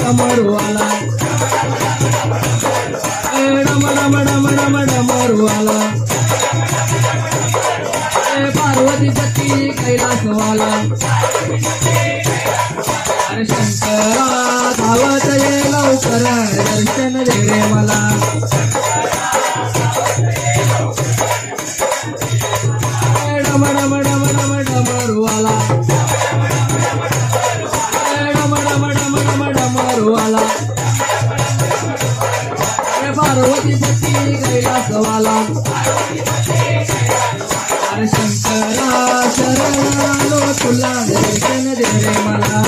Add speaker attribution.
Speaker 1: डमरूवाला डम डम डम डम डमरूवाला पार्वतीपती कैलासवाला अरे शंकरा धावत ये लवकर दर्शन दे रे मला डम डम डम डम डमरूवाला डम डम डम डम डमरूवाला अरे पार्वतीपती कैलासवाला अरे शंकरा शरण आलो तुला दर्शन दे रे मला